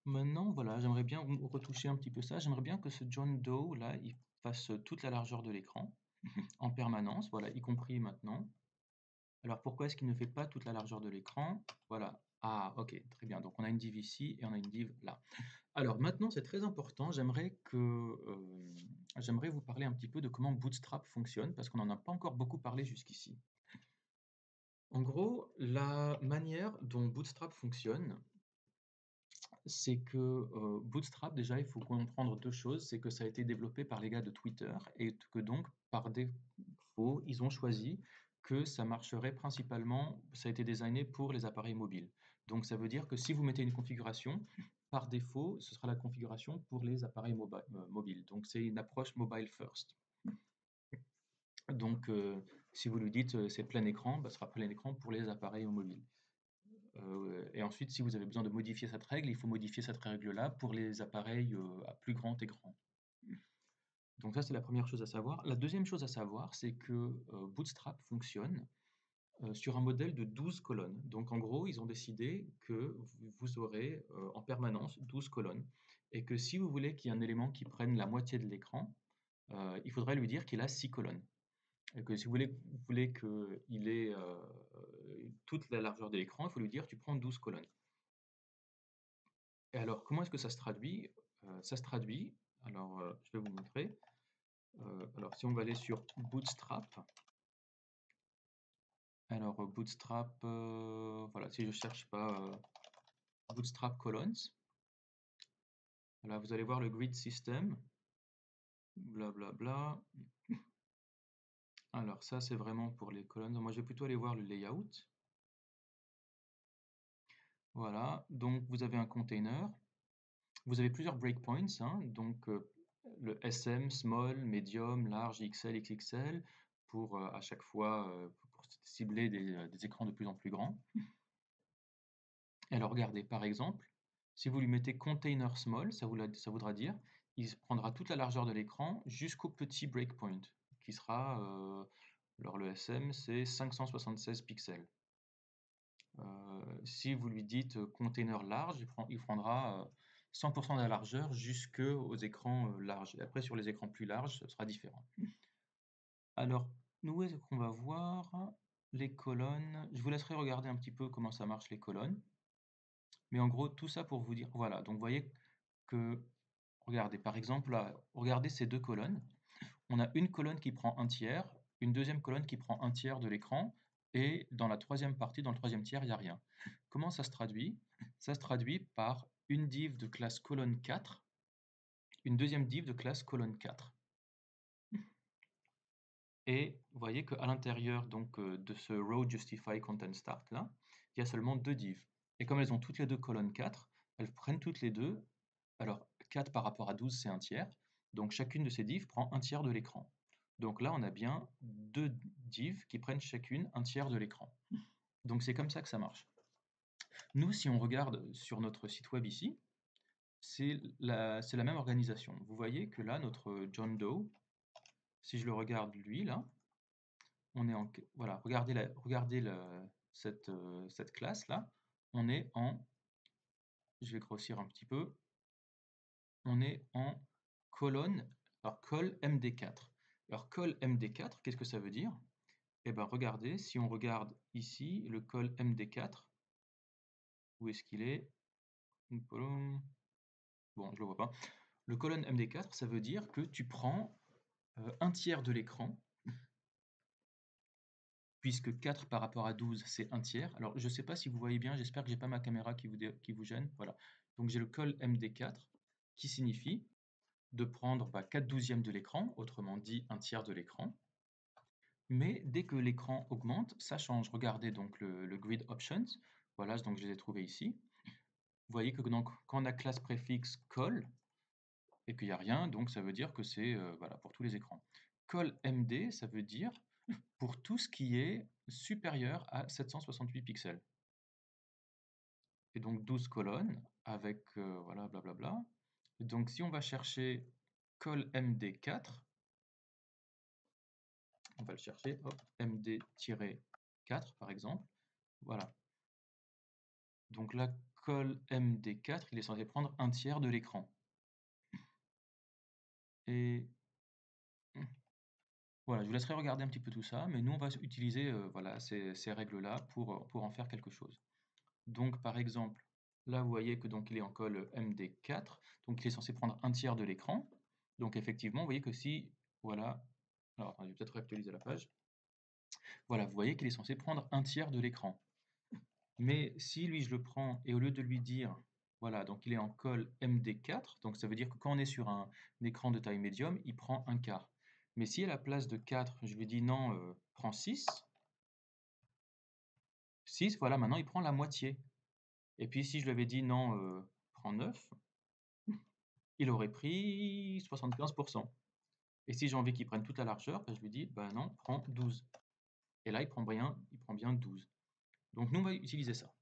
Maintenant, voilà, j'aimerais bien retoucher un petit peu ça. J'aimerais bien que ce John Doe là, il fasse toute la largeur de l'écran en permanence, voilà, y compris maintenant. Alors pourquoi est-ce qu'il ne fait pas toute la largeur de l'écran? Voilà. Ah, ok, très bien. Donc on a une div ici et on a une div là. Alors maintenant, c'est très important. J'aimerais vous parler un petit peu de comment Bootstrap fonctionne parce qu'on n'en a pas encore beaucoup parlé jusqu'ici. En gros, la manière dont Bootstrap fonctionne, c'est que Bootstrap, déjà, il faut comprendre deux choses. C'est que ça a été développé par les gars de Twitter et que donc, par défaut, ils ont choisi que ça marcherait principalement, ça a été designé pour les appareils mobiles. Donc, ça veut dire que si vous mettez une configuration, par défaut, ce sera la configuration pour les appareils mobiles. Donc, c'est une approche mobile first. Donc, si vous lui dites c'est plein écran, bah, ce sera plein écran pour les appareils mobiles. Et ensuite, si vous avez besoin de modifier cette règle, il faut modifier cette règle-là pour les appareils à plus grand écran. Donc ça, c'est la première chose à savoir. La deuxième chose à savoir, c'est que Bootstrap fonctionne sur un modèle de 12 colonnes. Donc en gros, ils ont décidé que vous aurez en permanence 12 colonnes et que si vous voulez qu'il y ait un élément qui prenne la moitié de l'écran, il faudrait lui dire qu'il a 6 colonnes. Et que si vous voulez qu'il ait toute la largeur de l'écran, il faut lui dire tu prends 12 colonnes. Et alors, comment est-ce que ça se traduit? Ça se traduit, alors je vais vous montrer. Alors, si on va aller sur Bootstrap, alors Bootstrap, voilà, si je cherche pas Bootstrap colons, là vous allez voir le grid system, blablabla. Bla, bla. Alors ça c'est vraiment pour les colonnes. Moi je vais plutôt aller voir le layout. Voilà, donc vous avez un container. Vous avez plusieurs breakpoints, hein, donc le SM, small, medium, large, XL, XXL, pour à chaque fois pour cibler des écrans de plus en plus grands. Et alors regardez, par exemple, si vous lui mettez container small, ça voudra dire il prendra toute la largeur de l'écran jusqu'au petit breakpoint, qui sera, alors le SM c'est 576 pixels. Si vous lui dites container large, il prendra 100% de la largeur jusqu'aux écrans larges. Et après, sur les écrans plus larges, ce sera différent. Alors, où est-ce qu'on va voir les colonnes? Je vous laisserai regarder un petit peu comment ça marche les colonnes. Mais en gros, tout ça pour vous dire, voilà, donc vous voyez que, regardez, par exemple, là, regardez ces deux colonnes. On a une colonne qui prend un tiers, une deuxième colonne qui prend un tiers de l'écran, et dans la troisième partie, dans le troisième tiers, il n'y a rien. Comment ça se traduit? Ça se traduit par une div de classe colonne 4, une deuxième div de classe colonne 4. Et vous voyez qu'à l'intérieur donc, de ce row justify content start là, il y a seulement deux divs. Et comme elles ont toutes les deux colonne 4, elles prennent toutes les deux. Alors 4 par rapport à 12, c'est un tiers. Donc chacune de ces divs prend un tiers de l'écran. Donc là, on a bien deux divs qui prennent chacune un tiers de l'écran. Donc c'est comme ça que ça marche. Nous, si on regarde sur notre site web ici, c'est la même organisation. Vous voyez que là, notre John Doe, si je le regarde lui, là, on est en... Voilà, cette classe-là, on est en... Je vais grossir un petit peu. On est en colonne, alors col MD4. Alors col MD4, qu'est-ce que ça veut dire? Eh bien regardez, si on regarde ici, le col MD4, où est-ce qu'il est? Bon, je ne le vois pas. Le colonne MD4, ça veut dire que tu prends un tiers de l'écran, puisque 4 par rapport à 12, c'est un tiers. Alors, je ne sais pas si vous voyez bien, j'espère que j'ai pas ma caméra qui vous gêne. Voilà. Donc, j'ai le col MD4, qui signifie de prendre 4 douzièmes de l'écran, autrement dit un tiers de l'écran. Mais dès que l'écran augmente, ça change. Regardez donc le grid options. Voilà, donc je les ai trouvés ici. Vous voyez que donc, quand on a classe préfixe col, et qu'il n'y a rien, donc ça veut dire que c'est voilà, pour tous les écrans. Col MD, ça veut dire pour tout ce qui est supérieur à 768 pixels. Et donc 12 colonnes avec voilà, blablabla. Et donc si on va chercher col MD4, on va le chercher, hop, MD-4 par exemple. Voilà. Donc là, col MD4, il est censé prendre un tiers de l'écran. Et voilà, je vous laisserai regarder un petit peu tout ça, mais nous, on va utiliser voilà, ces règles-là pour en faire quelque chose. Donc, par exemple, là, vous voyez que donc il est en col MD4, donc il est censé prendre un tiers de l'écran. Donc, effectivement, vous voyez que si, voilà, alors attendez, je vais peut-être réactualiser la page. Voilà, vous voyez qu'il est censé prendre un tiers de l'écran. Mais si lui, je le prends et au lieu de lui dire, voilà, donc il est en col MD4, donc ça veut dire que quand on est sur un écran de taille médium, il prend un quart. Mais si à la place de 4, je lui dis non, prends 6, 6, voilà, maintenant il prend la moitié. Et puis si je lui avais dit non, prends 9, il aurait pris 75%. Et si j'ai envie qu'il prenne toute la largeur, ben, je lui dis, bah non, prends 12. Et là, il prend bien 12. Donc nous, on va utiliser ça.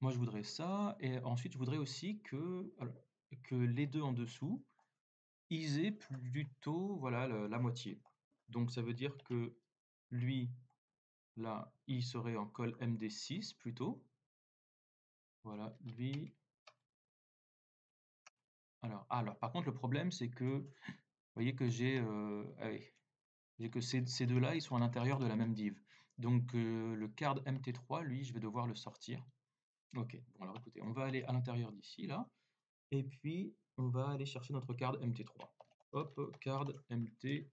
Moi, je voudrais ça, et ensuite, je voudrais aussi que les deux en dessous, ils aient plutôt voilà, la moitié. Donc ça veut dire que lui, là, il serait en col MD6 plutôt. Voilà, lui. Alors par contre, le problème, c'est que, vous voyez que j'ai que ces deux-là, ils sont à l'intérieur de la même div. Donc le card MT3, lui, je vais devoir le sortir. Ok, bon alors écoutez, on va aller à l'intérieur d'ici, là, et puis on va aller chercher notre card MT3. Hop, card MT.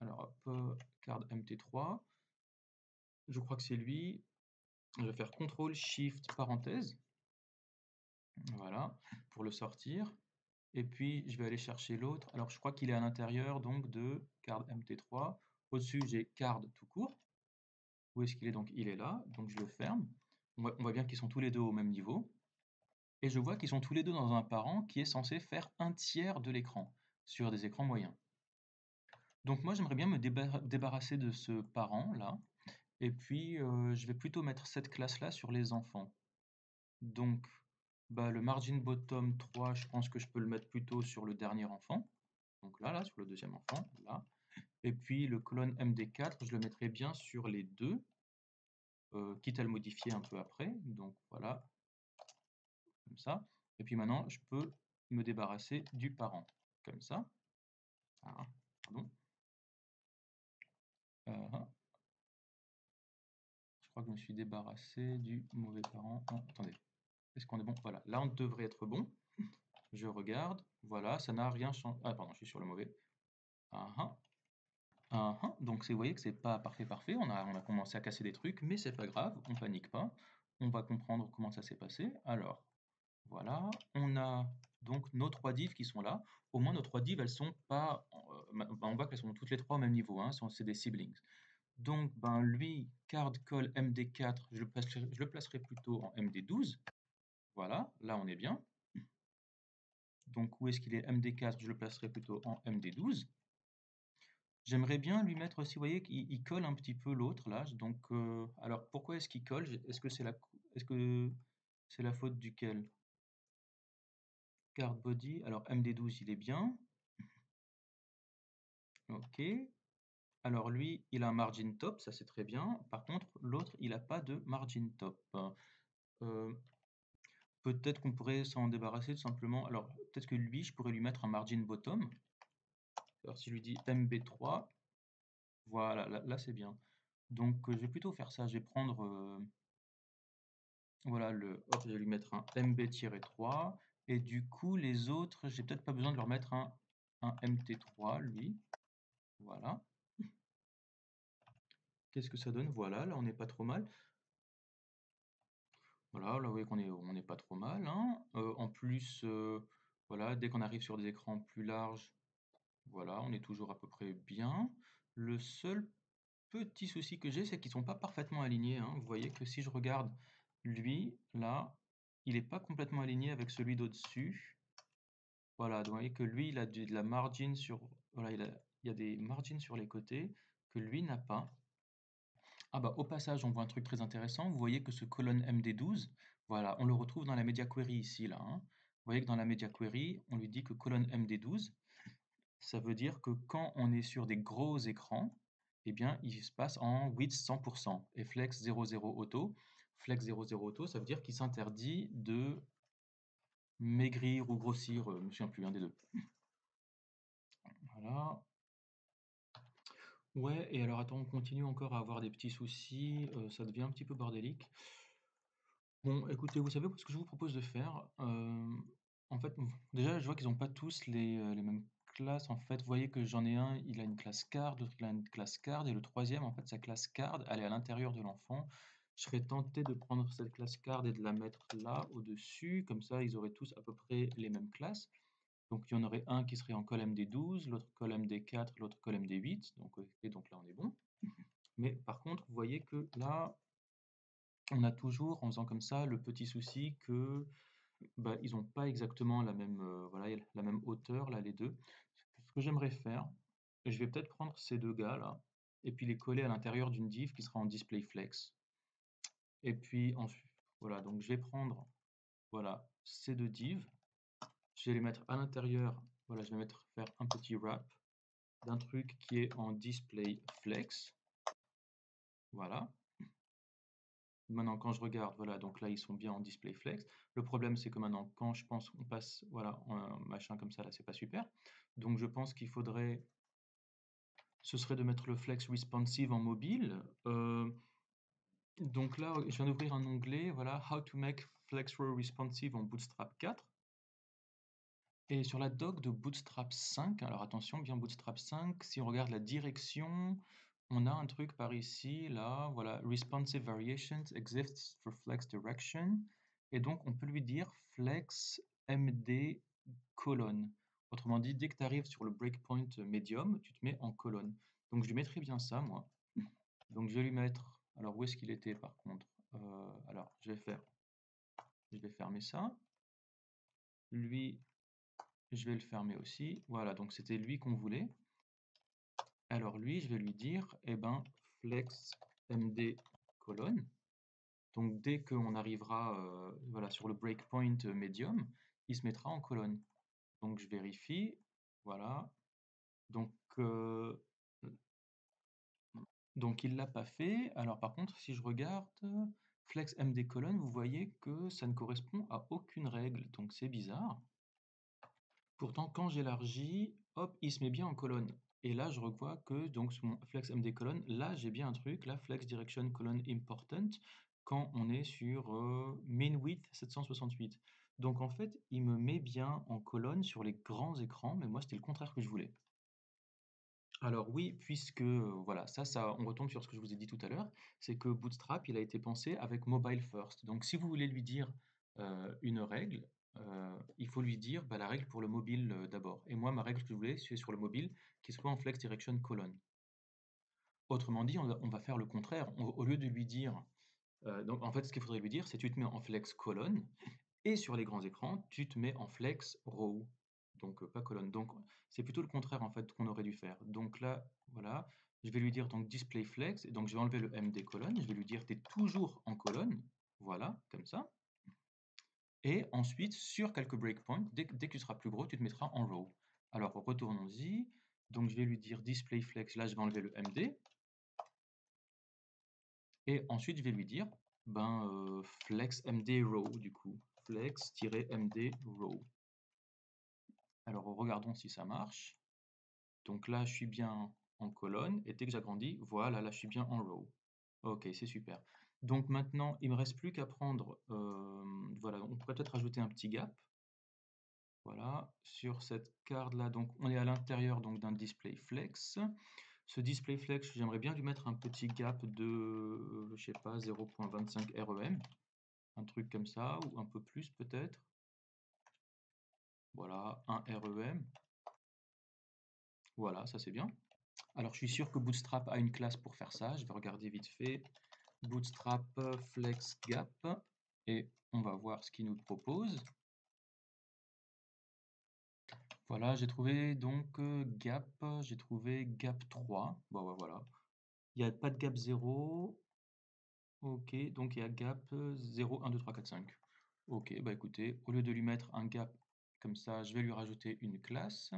Alors hop, card MT3. Je crois que c'est lui. Je vais faire CTRL SHIFT parenthèse. Voilà, pour le sortir. Et puis je vais aller chercher l'autre. Alors je crois qu'il est à l'intérieur donc de card MT3. Au-dessus, j'ai card tout court. Où est-ce qu'il est? Donc il est là. Donc je le ferme. On voit bien qu'ils sont tous les deux au même niveau. Et je vois qu'ils sont tous les deux dans un parent qui est censé faire un tiers de l'écran sur des écrans moyens. Donc moi, j'aimerais bien me débarrasser de ce parent-là. Et puis, je vais plutôt mettre cette classe-là sur les enfants. Donc, bah, le margin bottom 3, je pense que je peux le mettre plutôt sur le dernier enfant. Donc là, sur le deuxième enfant, là. Et puis, le colonne MD4, je le mettrai bien sur les deux, quitte à le modifier un peu après. Donc voilà, comme ça. Et puis maintenant, je peux me débarrasser du parent, comme ça. Ah, pardon. Je crois que je me suis débarrassé du mauvais parent. Oh, attendez, est-ce qu'on est bon? Voilà, là on devrait être bon. Je regarde, voilà, ça n'a rien changé. Ah pardon, je suis sur le mauvais. Donc vous voyez que c'est pas parfait. On a commencé à casser des trucs, mais c'est pas grave, on panique pas. On va comprendre comment ça s'est passé. Alors, voilà, on a donc nos trois divs qui sont là. Au moins nos trois divs, elles sont pas. On voit qu'elles sont toutes les trois au même niveau, hein, c'est des siblings. Donc, ben, lui, card call MD4, je le placerai plutôt en MD12. Voilà, là on est bien. Donc, où est-ce qu'il est? MD4, je le placerai plutôt en MD12. J'aimerais bien lui mettre aussi, vous voyez, qu'il colle un petit peu l'autre là. Donc, alors pourquoi est-ce qu'il colle? Est-ce que c'est la faute duquel? Card body, alors MD12 il est bien. Ok. Alors lui, il a un margin top, ça c'est très bien. Par contre, l'autre, il n'a pas de margin top. Peut-être qu'on pourrait s'en débarrasser tout simplement. Alors, peut-être que lui, je pourrais lui mettre un margin bottom. Alors, si je lui dis MB3, voilà, là, c'est bien. Donc, je vais plutôt faire ça. Je vais prendre, voilà, hop, je vais lui mettre un MB-3. Et du coup, les autres, j'ai peut-être pas besoin de leur mettre un MT3, lui. Voilà. Qu'est-ce que ça donne? Voilà, là, on n'est pas trop mal. Voilà, là, vous voyez on n'est pas trop mal, hein. En plus, voilà, dès qu'on arrive sur des écrans plus larges, voilà, on est toujours à peu près bien. Le seul petit souci que j'ai, c'est qu'ils sont pas parfaitement alignés, hein. Vous voyez que si je regarde lui, là, il n'est pas complètement aligné avec celui d'au-dessus. Voilà, donc vous voyez que lui, il a de la margin sur... Voilà, il y a des margins sur les côtés que lui n'a pas. Ah bah au passage, on voit un truc très intéressant. Vous voyez que ce colonne MD12, voilà, on le retrouve dans la media query ici, là, hein. Vous voyez que dans la media query, on lui dit que colonne MD12, ça veut dire que quand on est sur des gros écrans, eh bien, il se passe en width 100% et flex 00 auto. flex 00 auto, ça veut dire qu'il s'interdit de maigrir ou grossir, je me souviens plus, un des deux. Voilà. Ouais, et alors attends, on continue encore à avoir des petits soucis, ça devient un petit peu bordélique. Bon, écoutez, vous savez ce que je vous propose de faire? En fait, déjà, je vois qu'ils n'ont pas tous les mêmes classes. En fait, vous voyez que j'en ai un, il a une classe card, l'autre, il a une classe card, et le troisième, en fait, sa classe card, elle est à l'intérieur de l'enfant. Je serais tenté de prendre cette classe card et de la mettre là, au-dessus, comme ça, ils auraient tous à peu près les mêmes classes. Donc, il y en aurait un qui serait en colonne des 12, l'autre colonne des 4, l'autre colonne des 8. Donc, et donc là, on est bon. Mais par contre, vous voyez que là, on a toujours, en faisant comme ça, le petit souci que bah, ils n'ont pas exactement la même, voilà, la même hauteur, là, les deux. Ce que j'aimerais faire, je vais peut-être prendre ces deux gars-là, et puis les coller à l'intérieur d'une div qui sera en display flex. Et puis ensuite, voilà, donc je vais prendre, voilà, ces deux divs, je vais les mettre à l'intérieur, voilà, je vais faire un petit wrap d'un truc qui est en display flex, voilà. Maintenant, quand je regarde, voilà, donc là, ils sont bien en display flex. Le problème, c'est que maintenant, quand je pense qu'on passe, voilà, un machin comme ça, là, c'est pas super. Donc, je pense qu'il faudrait, ce serait de mettre le flex responsive en mobile. Donc là, je viens d'ouvrir un onglet, voilà, How to make FlexRow responsive en Bootstrap 4. Et sur la doc de Bootstrap 5, alors attention, bien Bootstrap 5, si on regarde la direction, on a un truc par ici, là, voilà, responsive variations exists for flex direction. Et donc, on peut lui dire flex md colonne. Autrement dit, dès que tu arrives sur le breakpoint medium, tu te mets en colonne. Donc, je lui mettrai bien ça, moi. Donc, je vais lui mettre, alors où est-ce qu'il était par contre? Alors, je vais fermer ça. Lui, je vais le fermer aussi. Voilà, donc c'était lui qu'on voulait. Alors lui, je vais lui dire, eh ben, flex md colonne. Donc dès qu'on arrivera voilà, sur le breakpoint medium, il se mettra en colonne. Donc je vérifie, voilà. Donc, donc il ne l'a pas fait. Alors par contre, si je regarde flex md colonne, vous voyez que ça ne correspond à aucune règle. Donc c'est bizarre. Pourtant, quand j'élargis, hop, il se met bien en colonne. Et là, je revois que donc sur mon flex MD colonne, là, j'ai bien un truc, là, flex direction colonne important, quand on est sur min width 768. Donc en fait, il me met bien en colonne sur les grands écrans, mais moi, c'était le contraire que je voulais. Alors oui, puisque voilà, ça, on retombe sur ce que je vous ai dit tout à l'heure, c'est que Bootstrap, il a été pensé avec mobile first. Donc si vous voulez lui dire une règle, il faut lui dire bah, la règle pour le mobile d'abord. Et moi, ma règle que je voulais, c'est sur le mobile, qui soit en flex direction colonne. Autrement dit, on va faire le contraire. Au lieu de lui dire, donc en fait, ce qu'il faudrait lui dire, c'est tu te mets en flex colonne, et sur les grands écrans, tu te mets en flex row, donc pas colonne. Donc c'est plutôt le contraire en fait qu'on aurait dû faire. Donc là, voilà, je vais lui dire donc display flex, et donc je vais enlever le MD colonne, je vais lui dire tu es toujours en colonne, voilà, comme ça. Et ensuite, sur quelques breakpoints, dès que tu seras plus gros, tu te mettras en row. Alors retournons-y, donc je vais lui dire display flex, là je vais enlever le MD, et ensuite je vais lui dire ben, flex MD row du coup, flex-MD row. Alors regardons si ça marche. Donc là, je suis bien en colonne, et dès que j'agrandis, voilà, là, je suis bien en row. Ok, c'est super. Donc maintenant, il ne me reste plus qu'à prendre, voilà, on pourrait peut-être ajouter un petit gap. Voilà, sur cette carte-là, donc on est à l'intérieur donc d'un display flex. Ce display flex, j'aimerais bien lui mettre un petit gap de, je sais pas, 0.25 REM, un truc comme ça, ou un peu plus peut-être. Voilà, 1 REM. Voilà, ça c'est bien. Alors, je suis sûr que Bootstrap a une classe pour faire ça. Je vais regarder vite fait. Bootstrap Flex Gap. Et on va voir ce qu'il nous propose. Voilà, j'ai trouvé donc Gap. J'ai trouvé Gap 3. Bon, bah, voilà. Il n'y a pas de Gap 0. Ok, donc il y a Gap 0, 1, 2, 3, 4, 5. Ok, bah écoutez, au lieu de lui mettre un Gap comme ça, je vais lui rajouter une classe.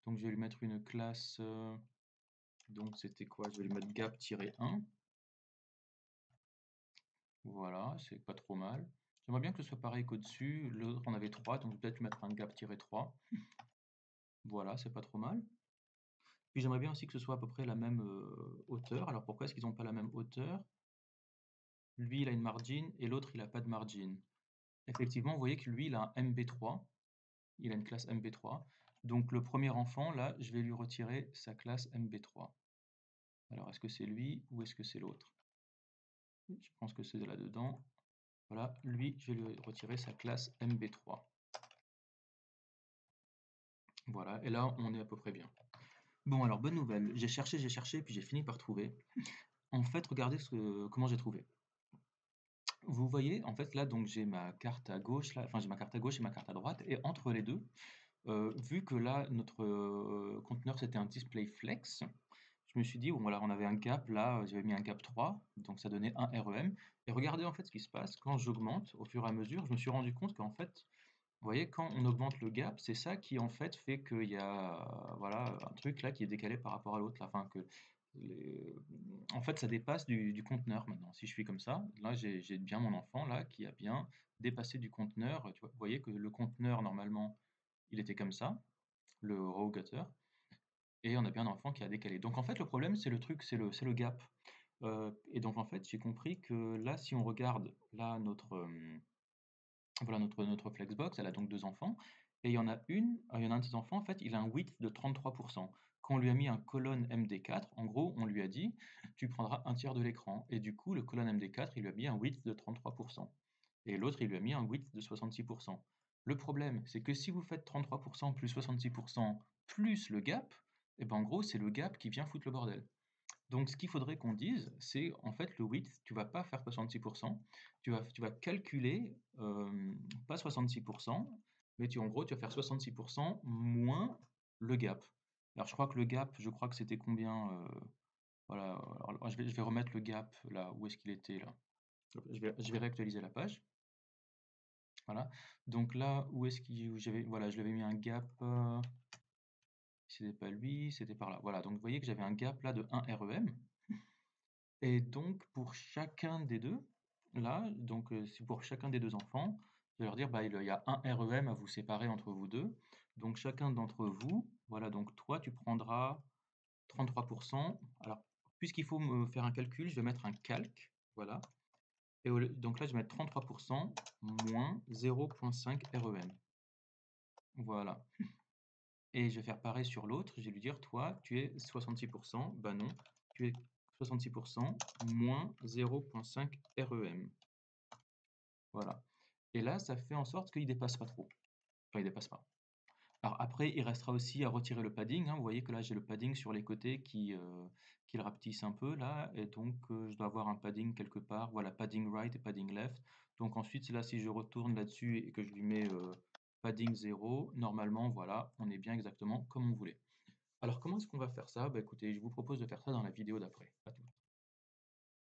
Donc, je vais lui mettre une classe... donc, c'était quoi? Je vais lui mettre Gap-1. Voilà, c'est pas trop mal. J'aimerais bien que ce soit pareil qu'au-dessus. L'autre, on avait 3, donc peut-être mettre un gap-3. Voilà, c'est pas trop mal. Puis j'aimerais bien aussi que ce soit à peu près la même hauteur. Alors pourquoi est-ce qu'ils n'ont pas la même hauteur? Lui, il a une margin et l'autre, il n'a pas de margin. Effectivement, vous voyez que lui, il a un MB3. Il a une classe MB3. Donc le premier enfant, là, je vais lui retirer sa classe MB3. Alors, est-ce que c'est lui ou est-ce que c'est l'autre? Je pense que c'est là-dedans. Voilà, lui, je vais lui retirer sa classe MB3. Voilà, et là, on est à peu près bien. Bon, alors, bonne nouvelle. J'ai cherché, puis j'ai fini par trouver. En fait, regardez comment j'ai trouvé. Vous voyez, en fait, là, donc j'ai ma carte à gauche, là, enfin, j'ai ma carte à gauche et ma carte à droite, et entre les deux, vu que là, notre conteneur, c'était un display flex, je me suis dit, bon, voilà, on avait un gap, là, j'avais mis un gap 3, donc ça donnait un REM. Et regardez, en fait, ce qui se passe, quand j'augmente, au fur et à mesure, je me suis rendu compte qu'en fait, vous voyez, quand on augmente le gap, c'est ça qui en fait fait qu'il y a voilà, un truc là qui est décalé par rapport à l'autre. Enfin, que les- en fait, ça dépasse du conteneur maintenant. Si je fais comme ça, là, j'ai bien mon enfant là qui a bien dépassé du conteneur. Tu vois, vous voyez que le conteneur, normalement, il était comme ça, le raw gutter, et on a bien un enfant qui a décalé. Donc en fait, le problème, c'est le truc, c'est le gap. Et donc en fait, j'ai compris que là, si on regarde là voilà notre Flexbox, elle a donc 2 enfants et il y en a un de ses enfants, en fait, il a un width de 33. Quand on lui a mis un colonne MD4, en gros, on lui a dit: «Tu prendras un tiers de l'écran» et du coup, le colonne MD4, il lui a mis un width de 33 et l'autre, il lui a mis un width de 66. Le problème, c'est que si vous faites 33 plus 66 plus le gap, et ben, en gros, c'est le gap qui vient foutre le bordel. Donc, ce qu'il faudrait qu'on dise, c'est en fait le width, tu vas pas faire 66%, tu vas calculer, pas 66%, mais en gros, tu vas faire 66% moins le gap. Alors, je crois que le gap, je crois que c'était combien voilà, alors, je vais remettre le gap là, où est-ce qu'il était là? Je vais réactualiser la page. Voilà. Donc là, où est-ce qu'il, où j'avais, voilà, je lui avais mis un gap, c'était pas lui, c'était par là. Voilà, donc vous voyez que j'avais un gap là de 1 REM. Et donc, pour chacun des deux, là, donc c'est pour chacun des deux enfants, je vais leur dire, bah, il y a un REM à vous séparer entre vous deux. Donc, chacun d'entre vous, voilà, donc toi, tu prendras 33%. Alors, puisqu'il faut me faire un calcul, je vais mettre un calque, voilà. Et donc là, je vais mettre 33% moins 0,5 REM. Voilà. Et je vais faire pareil sur l'autre. Je vais lui dire, toi, tu es 66%. Bah non, tu es 66% moins 0,5 REM. Voilà. Et là, ça fait en sorte qu'il dépasse pas trop. Enfin, il dépasse pas. Alors après, il restera aussi à retirer le padding, hein. Vous voyez que là, j'ai le padding sur les côtés qui le rapetisse un peu là. Et donc, je dois avoir un padding quelque part. Voilà, padding right et padding left. Donc ensuite, là, si je retourne là-dessus et que je lui mets padding 0, normalement, voilà, on est bien exactement comme on voulait. Alors, comment est-ce qu'on va faire ça? Bah écoutez, je vous propose de faire ça dans la vidéo d'après. À tout.